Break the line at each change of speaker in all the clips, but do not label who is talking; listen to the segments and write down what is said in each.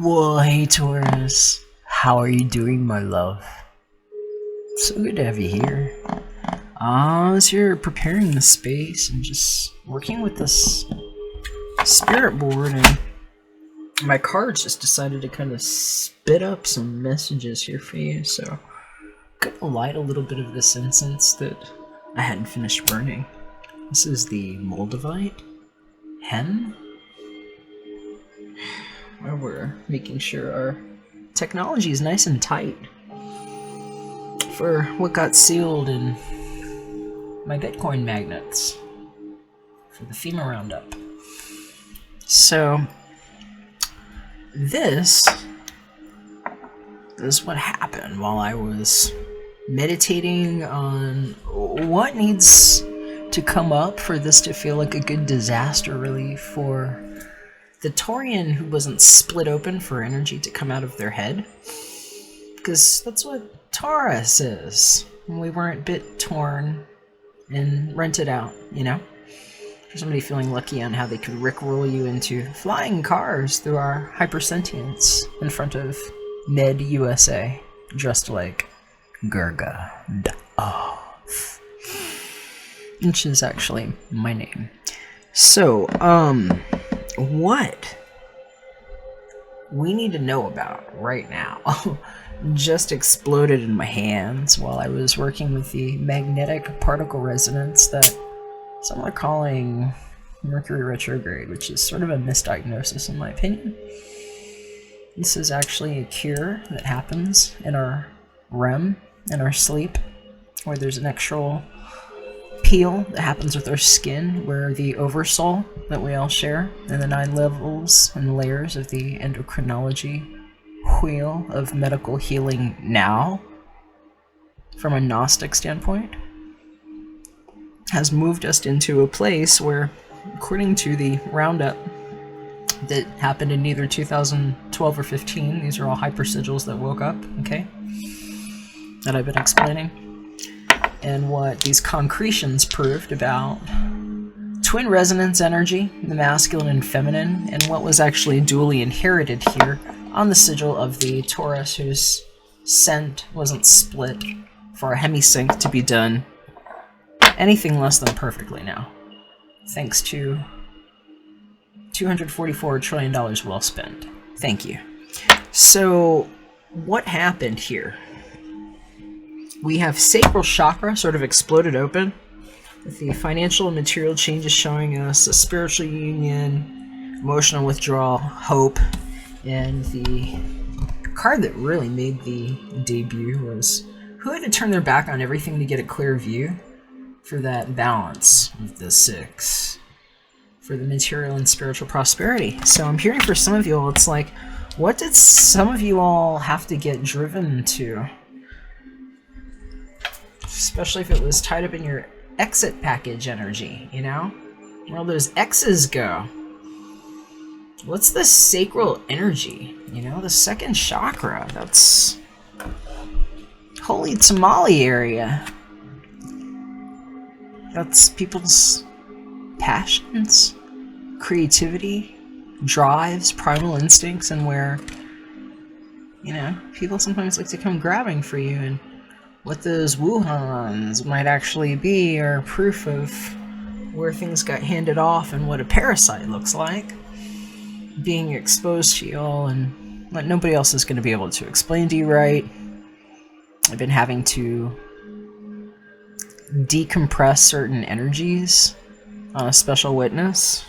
Well, hey Taurus, how are you doing, my love? So good to have you here. I was here preparing the space and just working with this spirit board, and my cards just decided to kind of spit up some messages here for you, so I'm gonna light a little bit of this incense that I hadn't finished burning. This is the Moldavite Hen, where we're making sure our technology is nice and tight for what got sealed in my Bitcoin magnets for the FEMA roundup. So this is what happened while I was meditating on what needs to come up for this to feel like a good disaster relief for the Taurian who wasn't split open for energy to come out of their head. Because that's what Taurus is. We weren't bit torn and rented out, you know? For somebody feeling lucky on how they could rickroll you into flying cars through our hypersentience in front of Med USA, dressed like Gurga Da'oth, which is actually my name. So, what we need to know about right now just exploded in my hands while I was working with the magnetic particle resonance that some are calling Mercury retrograde, which is sort of a misdiagnosis in my opinion. This is actually a cure that happens in our REM, in our sleep, where there's an actual peel that happens with our skin, where the oversoul that we all share, and the 9 levels and layers of the endocrinology wheel of medical healing now, from a Gnostic standpoint, has moved us into a place where, according to the roundup that happened in either 2012 or 15, these are all hypersigils that woke up, okay, that I've been explaining, and what these concretions proved about twin resonance energy, the masculine and feminine, and what was actually dually inherited here on the sigil of the Taurus whose scent wasn't split for a hemisync to be done anything less than perfectly now, thanks to $244 trillion well spent. Thank you. So, what happened here? We have sacral chakra sort of exploded open, with the financial and material changes showing us a spiritual union, emotional withdrawal, hope, and the card that really made the debut was who had to turn their back on everything to get a clear view for that balance of the 6, for the material and spiritual prosperity. So I'm hearing for some of you all, it's like, what did some of you all have to get driven to? Especially if it was tied up in your exit package energy, you know? Where all those X's go. What's the sacral energy? You know, the second chakra. That's holy tamale area. That's people's passions, creativity, drives, primal instincts, and where, you know, people sometimes like to come grabbing for you, and what those Wuhans might actually be are proof of where things got handed off and what a parasite looks like being exposed to you all, and what nobody else is going to be able to explain to you right. I've been having to decompress certain energies on a special witness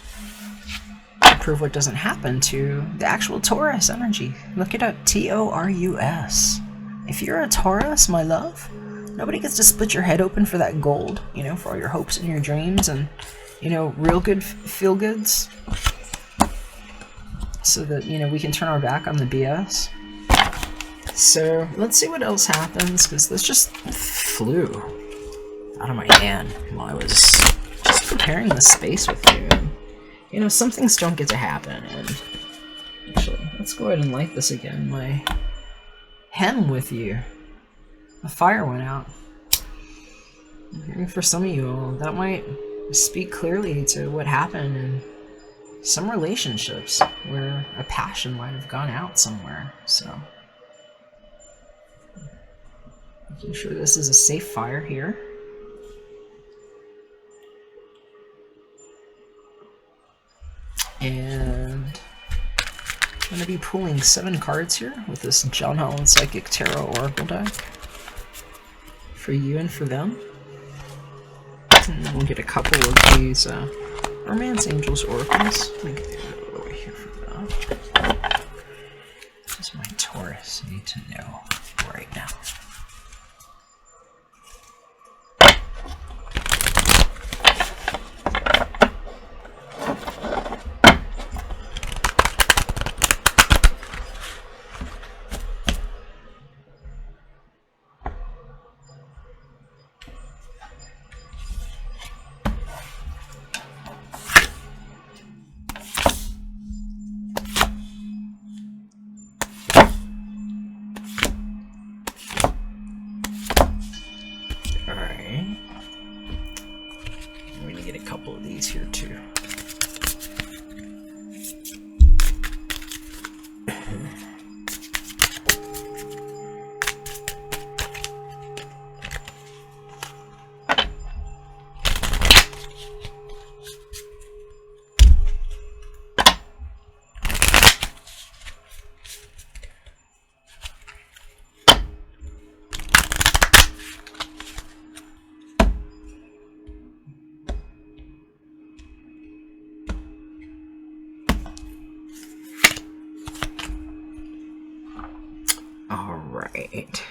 to prove what doesn't happen to the actual Taurus energy. Look it up, Taurus. If you're a Taurus, my love, nobody gets to split your head open for that gold, you know, for all your hopes and your dreams and, you know, real good feel-goods, so that, you know, we can turn our back on the BS. So, let's see what else happens, because this just flew out of my hand while I was just preparing the space with you. And, you know, some things don't get to happen, and actually, let's go ahead and light this again. My hem with you. The fire went out. I'm hearing for some of you all, that might speak clearly to what happened in some relationships where a passion might have gone out somewhere. So, making sure this is a safe fire here. And I'm going to be pulling 7 cards here with this John Holland Psychic Tarot Oracle deck for you and for them. And then we'll get a couple of these Romance Angels Oracles. Let me get the other way here for that. What does my Taurus need to know right now? Here too. Alright,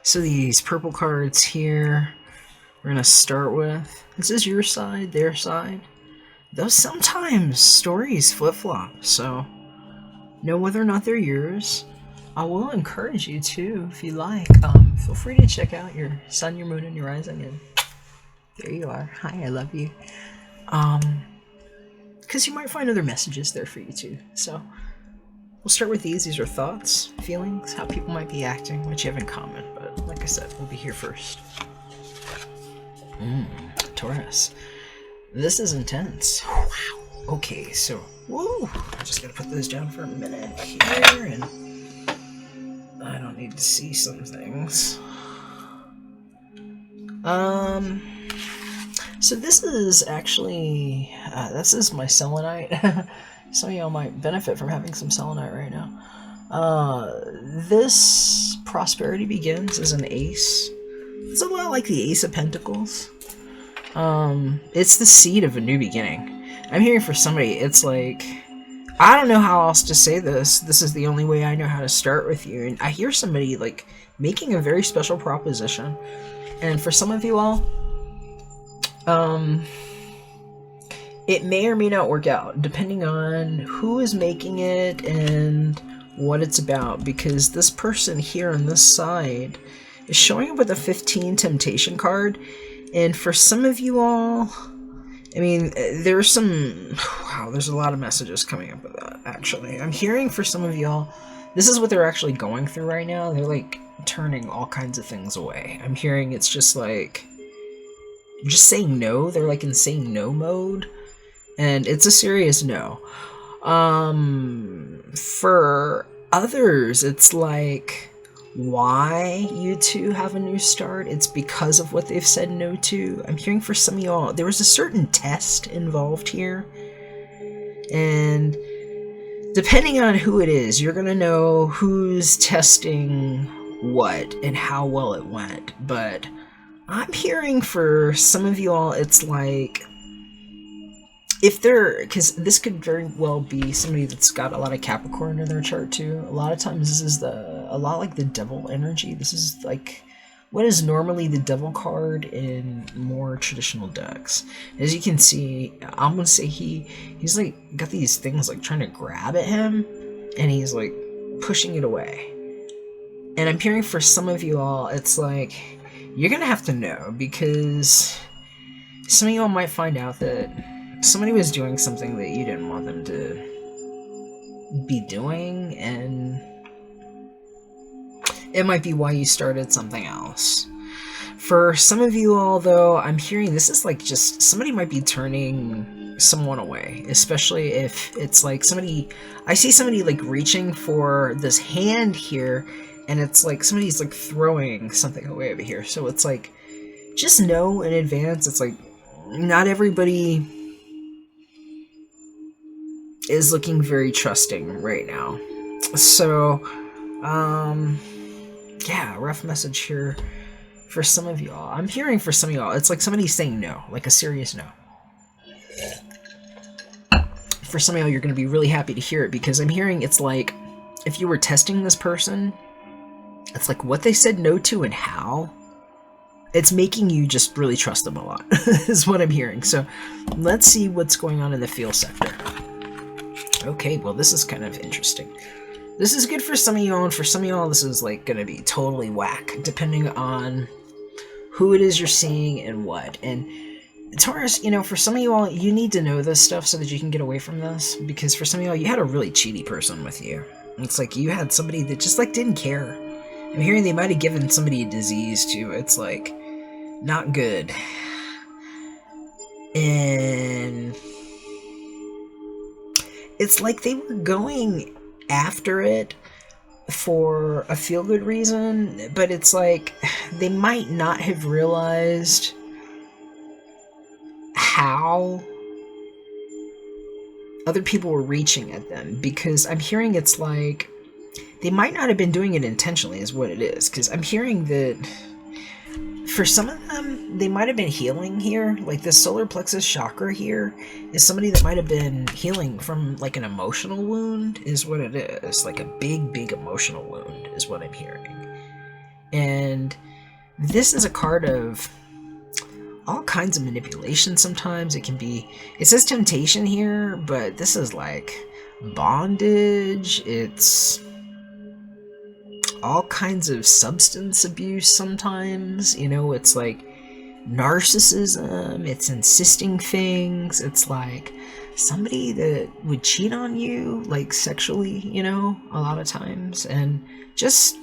so these purple cards here, we're going to start with, this is your side, their side. Though sometimes stories flip-flop, so know whether or not they're yours. I will encourage you to, if you like, feel free to check out your sun, your moon, and your rising, and there you are. Hi, I love you. Because you might find other messages there for you too, so... We'll start with these. These are thoughts, feelings, how people might be acting, what you have in common. But like I said, we'll be here first. Taurus. This is intense. Wow. Okay, so, woo. I just gotta put those down for a minute here, and I don't need to see some things. So this is actually, this is my selenite. Some of y'all might benefit from having some selenite right now. This Prosperity Begins as an ace. It's a lot like the Ace of Pentacles. It's the seed of a new beginning. I'm hearing for somebody, it's like, I don't know how else to say this. This is the only way I know how to start with you. And I hear somebody like making a very special proposition. And for some of you all, it may or may not work out, depending on who is making it and what it's about, because this person here on this side is showing up with a 15 temptation card, and for some of you all, I mean, there's some, wow, there's a lot of messages coming up with that, actually. I'm hearing for some of y'all, this is what they're actually going through right now. They're, like, turning all kinds of things away. I'm hearing it's just, like, just saying no. They're, like, in saying no mode. And it's a serious no. For others, it's like, why you two have a new start? It's because of what they've said no to. I'm hearing for some of y'all, there was a certain test involved here. And depending on who it is, you're going to know who's testing what and how well it went. But I'm hearing for some of y'all, it's like, if they're, because this could very well be somebody that's got a lot of Capricorn in their chart too. A lot of times this is a lot like the devil energy. This is like what is normally the devil card in more traditional decks. As you can see, I'm gonna say he's like got these things like trying to grab at him, and he's like pushing it away. And I'm hearing for some of you all, it's like you're gonna have to know, because some of y'all might find out that somebody was doing something that you didn't want them to be doing, and it might be why you started something else. For some of you all, though, I'm hearing this is like just somebody might be turning someone away, especially if it's like somebody, I see somebody like reaching for this hand here, and it's like somebody's like throwing something away over here. So it's like, just know in advance, it's like not everybody is looking very trusting right now. So yeah, rough message here for some of y'all. I'm hearing for some of y'all, it's like somebody's saying no, like a serious no. For some of y'all, you're going to be really happy to hear it, because I'm hearing it's like if you were testing this person, it's like what they said no to and how, it's making you just really trust them a lot, is what I'm hearing. So let's see what's going on in the feel sector. Okay, well, this is kind of interesting. This is good for some of y'all, and for some of y'all, this is like going to be totally whack, depending on who it is you're seeing and what. And Taurus, you know, for some of you all, you need to know this stuff so that you can get away from this, because for some of y'all, you had a really cheaty person with you. It's like you had somebody that just like didn't care. I'm hearing they might have given somebody a disease too. It's like not good. And it's like they were going after it for a feel-good reason, but it's like they might not have realized how other people were reaching at them, because I'm hearing it's like they might not have been doing it intentionally is what it is, because I'm hearing that for some of them they might have been healing here, like the solar plexus chakra here is somebody that might have been healing from like an emotional wound is what it is, like a big emotional wound is what I'm hearing. And this is a card of all kinds of manipulation. Sometimes it can be, it says temptation here, but this is like bondage, it's all kinds of substance abuse sometimes, you know, it's like narcissism, it's insisting things, it's like somebody that would cheat on you, like sexually, you know, a lot of times, and just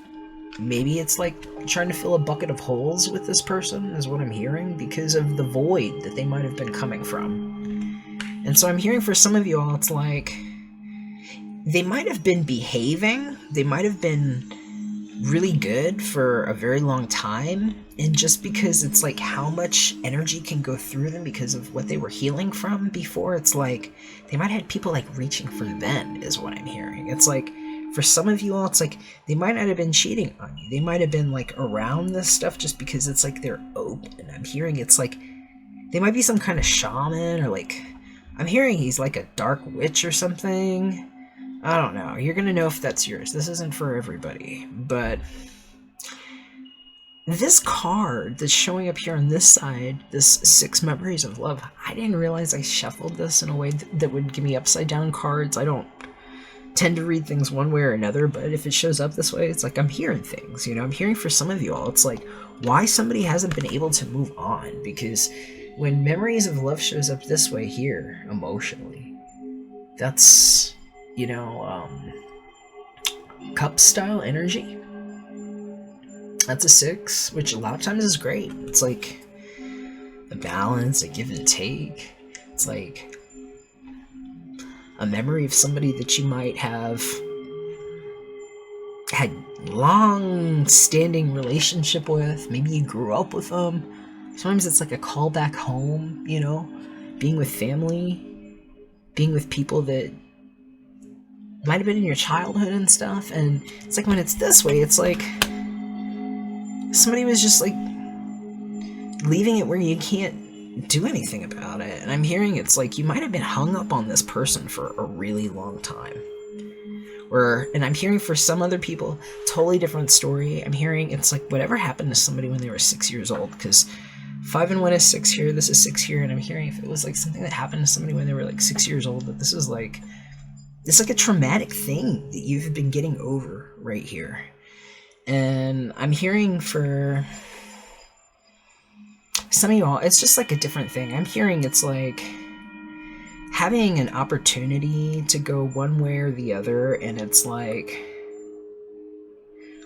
maybe it's like trying to fill a bucket of holes with this person is what I'm hearing, because of the void that they might have been coming from. And so I'm hearing for some of you all, it's like they might have been behaving, they might have been really good for a very long time, and just because it's like how much energy can go through them because of what they were healing from before, it's like they might have had people like reaching for them is what I'm hearing. It's like for some of you all, it's like they might not have been cheating on you, they might have been like around this stuff just because it's like they're open. I'm hearing it's like they might be some kind of shaman, or like I'm hearing he's like a dark witch or something. I don't know. You're gonna know if that's yours. This isn't for everybody, but this card that's showing up here on this side, this 6 Memories of Love, I didn't realize I shuffled this in a way that would give me upside down cards. I don't tend to read things one way or another, but if it shows up this way, it's like I'm hearing things, you know. I'm hearing for some of you all, it's like why somebody hasn't been able to move on, because when Memories of Love shows up this way here, emotionally, that's, you know, cup style energy. That's a 6, which a lot of times is great. It's like a balance, a give and take. It's like a memory of somebody that you might have had long-standing relationship with. Maybe you grew up with them. Sometimes it's like a call back home, you know, being with family, being with people that might have been in your childhood and stuff. And it's like when it's this way, it's like somebody was just like leaving it where you can't do anything about it. And I'm hearing it's like you might have been hung up on this person for a really long time. And I'm hearing for some other people, totally different story. I'm hearing it's like whatever happened to somebody when they were 6 years old, because 5 and 1 is 6 here, this is 6 here, and I'm hearing if it was like something that happened to somebody when they were like 6 years old, that this is like, it's like a traumatic thing that you've been getting over right here. And I'm hearing for some of y'all, it's just like a different thing. I'm hearing it's like having an opportunity to go one way or the other, and it's like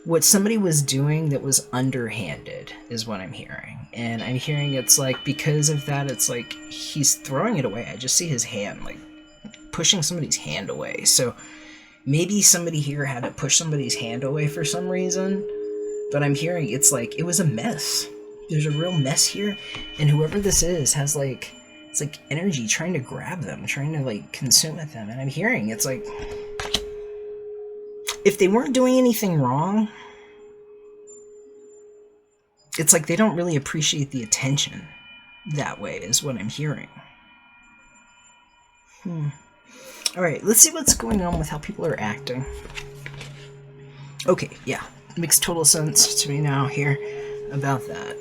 what somebody was doing that was underhanded is what I'm hearing. And I'm hearing it's like, because of that, it's like he's throwing it away. I just see his hand, like, pushing somebody's hand away. So maybe somebody here had to push somebody's hand away for some reason. But I'm hearing it's like, it was a mess. There's a real mess here. And whoever this is has like, it's like energy trying to grab them, trying to like consume at them. And I'm hearing it's like, if they weren't doing anything wrong, it's like they don't really appreciate the attention that way, is what I'm hearing. Alright, let's see what's going on with how people are acting. Okay, yeah. Makes total sense to me now here about that.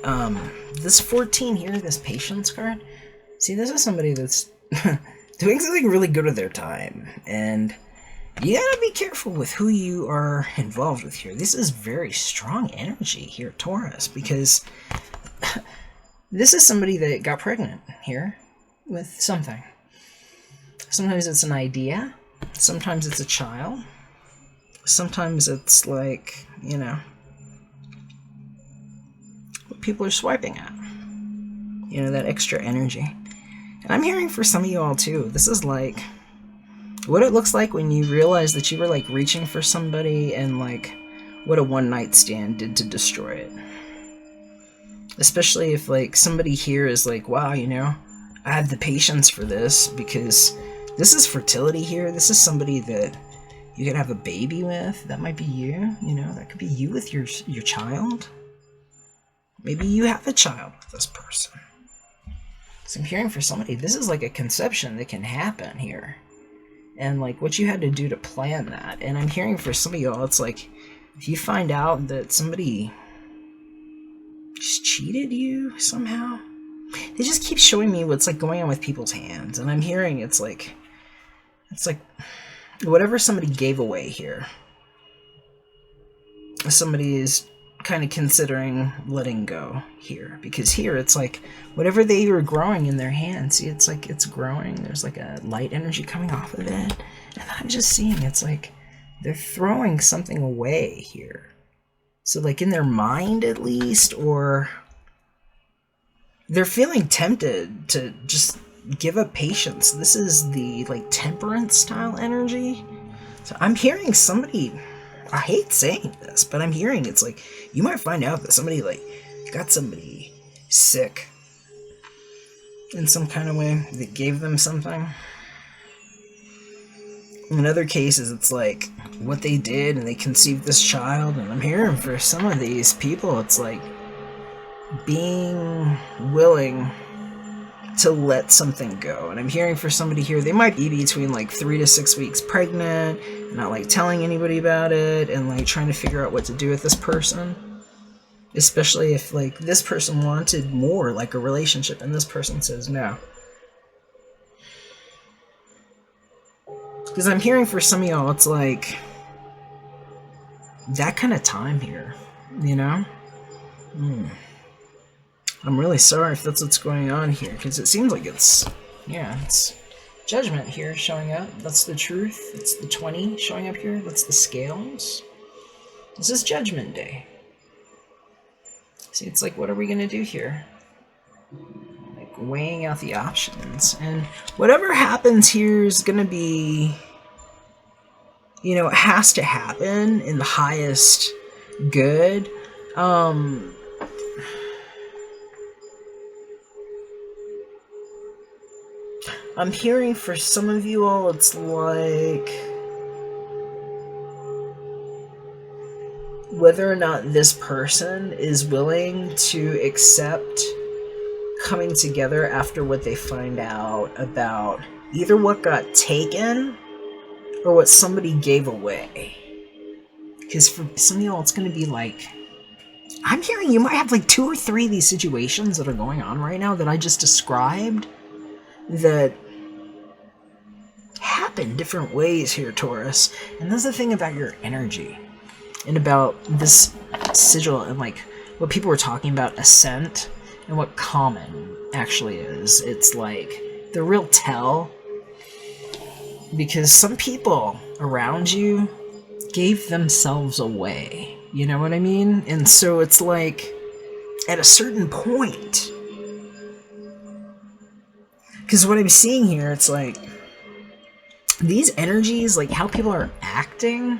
This 14 here, this patience card, see, this is somebody that's doing something really good with their time, and you gotta be careful with who you are involved with here. This is very strong energy here, Taurus, because this is somebody that got pregnant here with something. Sometimes it's an idea, sometimes it's a child, sometimes it's like, you know, what people are swiping at. You know, that extra energy. And I'm hearing for some of you all too, this is like what it looks like when you realize that you were like reaching for somebody and like what a one-night stand did to destroy it. Especially if like somebody here is like, wow, you know, I have the patience for this, because this is fertility here. This is somebody that you could have a baby with. That might be you, you know, that could be you with your child. Maybe you have a child with this person. So I'm hearing for somebody, this is like a conception that can happen here. And like what you had to do to plan that. And I'm hearing for some of y'all, it's like, if you find out that somebody just cheated you somehow, they just keep showing me what's like going on with people's hands. And I'm hearing it's like whatever somebody gave away here, somebody is kind of considering letting go here, because here it's like whatever they were growing in their hands, see, it's like it's growing, there's like a light energy coming off of it, and I'm just seeing it's like they're throwing something away here. So like in their mind at least, or they're feeling tempted to just give up patience. This is the like temperance style energy. So I'm hearing somebody, I hate saying this, but I'm hearing it's like you might find out that somebody like got somebody sick in some kind of way that gave them something. In other cases, it's like what they did and they conceived this child. And I'm hearing for some of these people, it's like being willing to let something go. And I'm hearing for somebody here, they might be between like 3 to 6 weeks pregnant, not like telling anybody about it, and like trying to figure out what to do with this person. Especially if like this person wanted more, like a relationship, and this person says no. Because I'm hearing for some of y'all, it's like that kind of time here, you know? I'm really sorry if that's what's going on here, because it seems like it's, yeah, it's judgment here showing up. That's the truth. It's the 20 showing up here. That's the scales. This is Judgment Day. See, it's like, what are we going to do here? Like, weighing out the options. And whatever happens here is going to be, you know, it has to happen in the highest good. I'm hearing for some of you all, it's like whether or not this person is willing to accept coming together after what they find out about either what got taken or what somebody gave away. Because for some of y'all, it's going to be like, I'm hearing you might have like 2 or 3 of these situations that are going on right now that I just described that happen different ways here, Taurus. And that's the thing about your energy and about this sigil and like what people were talking about ascent and what common actually is. It's like the real tell, because some people around you gave themselves away, you know what I mean? And so it's like at a certain point. Because what I'm seeing here, it's like these energies, like how people are acting.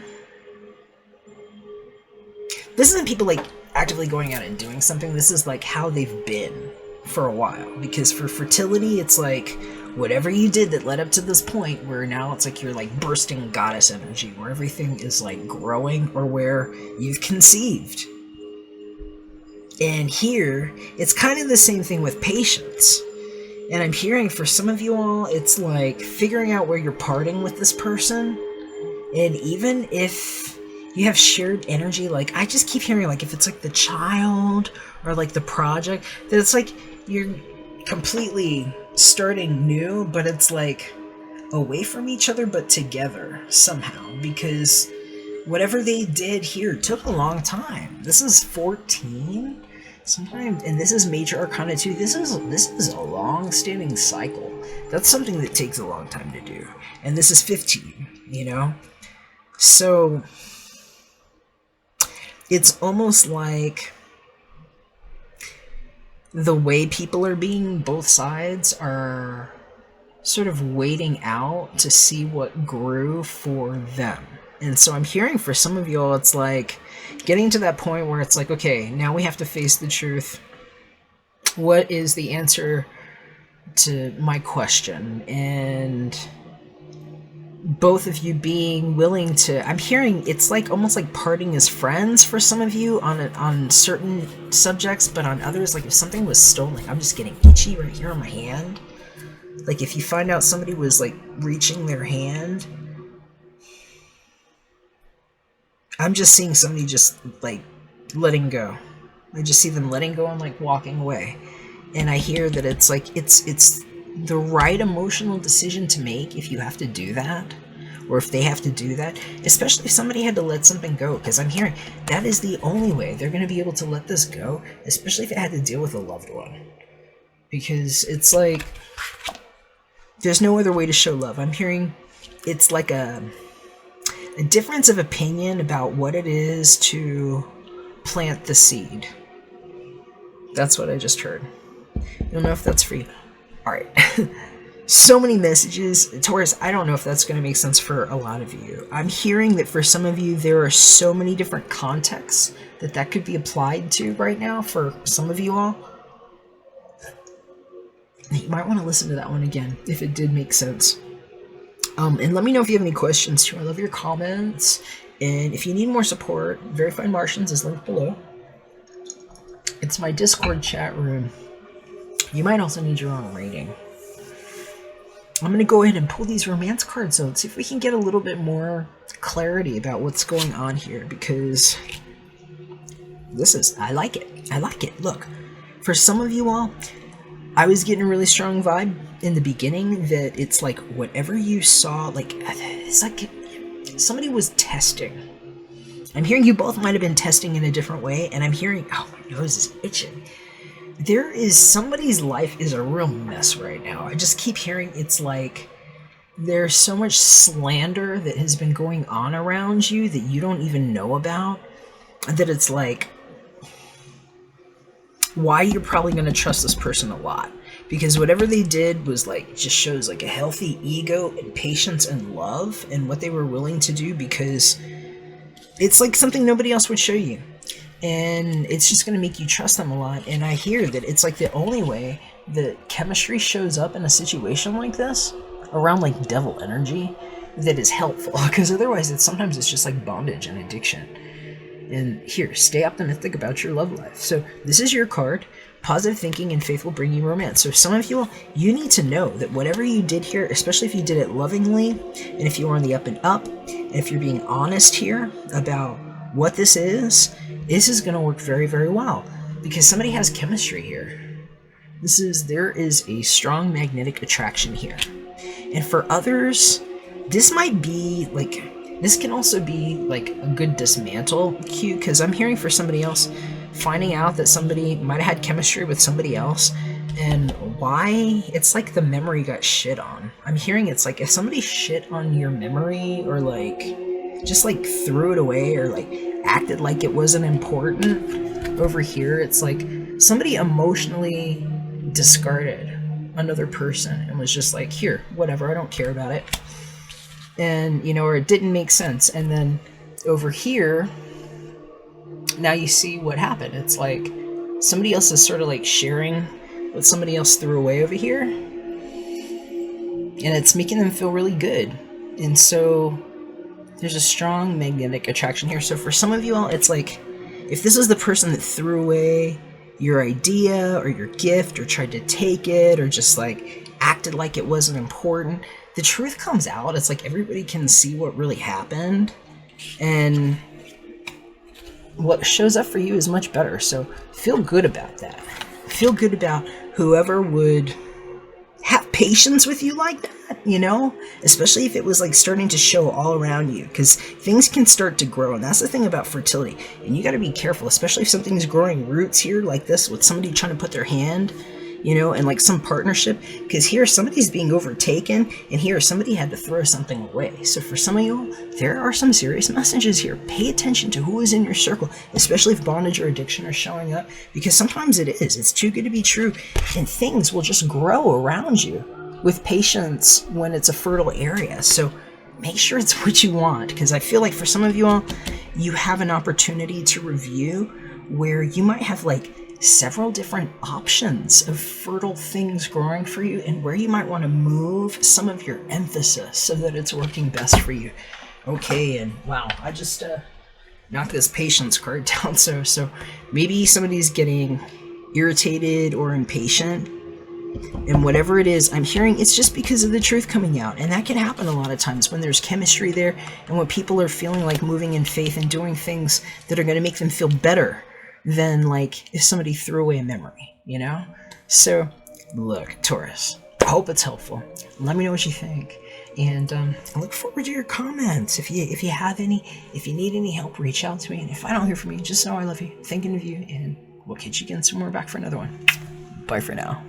This isn't people like actively going out and doing something. This is like how they've been for a while. Because for fertility, it's like whatever you did that led up to this point where now it's like you're like bursting goddess energy, where everything is like growing, or where you've conceived. And here, it's kind of the same thing with patience. And I'm hearing for some of you all, it's like figuring out where you're parting with this person. And even if you have shared energy, like I just keep hearing, like if it's like the child or like the project, that it's like you're completely starting new, but it's like away from each other but together somehow, because whatever they did here took a long time. This is 14 sometimes, and this is major arcana 2. This is a long-standing cycle. That's something that takes a long time to do. And this is 15, you know? So it's almost like the way people are being, both sides are sort of waiting out to see what grew for them. And so I'm hearing for some of y'all, it's like getting to that point where it's like, okay, now we have to face the truth. What is the answer to my question? And both of you being willing to, I'm hearing it's like almost like parting as friends for some of you on certain subjects, but on others, like if something was stolen, like I'm just getting itchy right here on my hand. Like if you find out somebody was like reaching their hand, I'm just seeing somebody just like letting go. I just see them letting go and like walking away. And I hear that it's like it's the right emotional decision to make if you have to do that, or if they have to do that, especially if somebody had to let something go, because I'm hearing that is the only way they're going to be able to let this go, especially if it had to deal with a loved one. Because it's like there's no other way to show love. I'm hearing it's like a difference of opinion about what it is to plant the seed. That's what I just heard. I don't know if that's for you. Alright. So many messages. Taurus, I don't know if that's going to make sense for a lot of you. I'm hearing that for some of you, there are so many different contexts that could be applied to right now for some of you all. You might want to listen to that one again if it did make sense. And let me know if you have any questions too. I love your comments. And if you need more support, Verified Martians is linked below. It's my Discord chat room. You might also need your own rating. I'm going to go ahead and pull these romance cards out, see if we can get a little bit more clarity about what's going on here, because this is, I like it. I like it. Look, for some of you all, I was getting a really strong vibe in the beginning that it's like whatever you saw, like it's like somebody was testing. I'm hearing you both might have been testing in a different way, and I'm hearing, oh, my nose is itching. There is somebody's life is a real mess right now. I just keep hearing it's like there's so much slander that has been going on around you that you don't even know about, that it's like why you're probably going to trust this person a lot, because whatever they did was like just shows like a healthy ego and patience and love and what they were willing to do, because it's like something nobody else would show you. And it's just going to make you trust them a lot. And I hear that it's like the only way that chemistry shows up in a situation like this, around like devil energy, that is helpful. Because otherwise sometimes it's just like bondage and addiction. And here, stay optimistic about your love life. So this is your card. Positive thinking and faith will bring you romance. So some of you, you need to know that whatever you did here, especially if you did it lovingly, and if you are on the up and up, and if you're being honest here about what this is going to work very, very well, because somebody has chemistry here. There is a strong magnetic attraction here. And for others, this might be like, this can also be like a good dismantle cue, because I'm hearing for somebody else, finding out that somebody might have had chemistry with somebody else, and why, it's like the memory got shit on. I'm hearing it's like if somebody shit on your memory, or like just like threw it away, or like acted like it wasn't important over here, it's like somebody emotionally discarded another person and was just like, here, whatever, I don't care about it. And, or it didn't make sense. And then over here, now you see what happened. It's like somebody else is sort of like sharing what somebody else threw away over here. And it's making them feel really good. And so there's a strong magnetic attraction here. So for some of you all, it's like, if this is the person that threw away your idea or your gift or tried to take it or just like acted like it wasn't important, the truth comes out. It's like everybody can see what really happened, and what shows up for you is much better. So feel good about that. Feel good about whoever would have patience with you like that, especially if it was like starting to show all around you, because things can start to grow. And that's the thing about fertility. And you got to be careful, especially if something's growing roots here like this with somebody trying to put their hand, and like some partnership, because here somebody's being overtaken and here somebody had to throw something away. So for some of you, there are some serious messages here. Pay attention to who is in your circle, especially if bondage or addiction are showing up, because sometimes it's too good to be true, and things will just grow around you with patience when it's a fertile area. So make sure it's what you want, because I feel like for some of you all, you have an opportunity to review where you might have like several different options of fertile things growing for you, and where you might want to move some of your emphasis so that it's working best for you. Okay, and wow, I just knocked this patience card down. So maybe somebody's getting irritated or impatient, and whatever it is, I'm hearing it's just because of the truth coming out. And that can happen a lot of times when there's chemistry there and when people are feeling like moving in faith and doing things that are going to make them feel better than like if somebody threw away a memory, So look, Taurus, I hope it's helpful. Let me know what you think, and I look forward to your comments. If you have any, if you need any help, reach out to me. And if I don't hear from you, just know I love you, thinking of you, and we'll catch you again somewhere back for another one. Bye for now.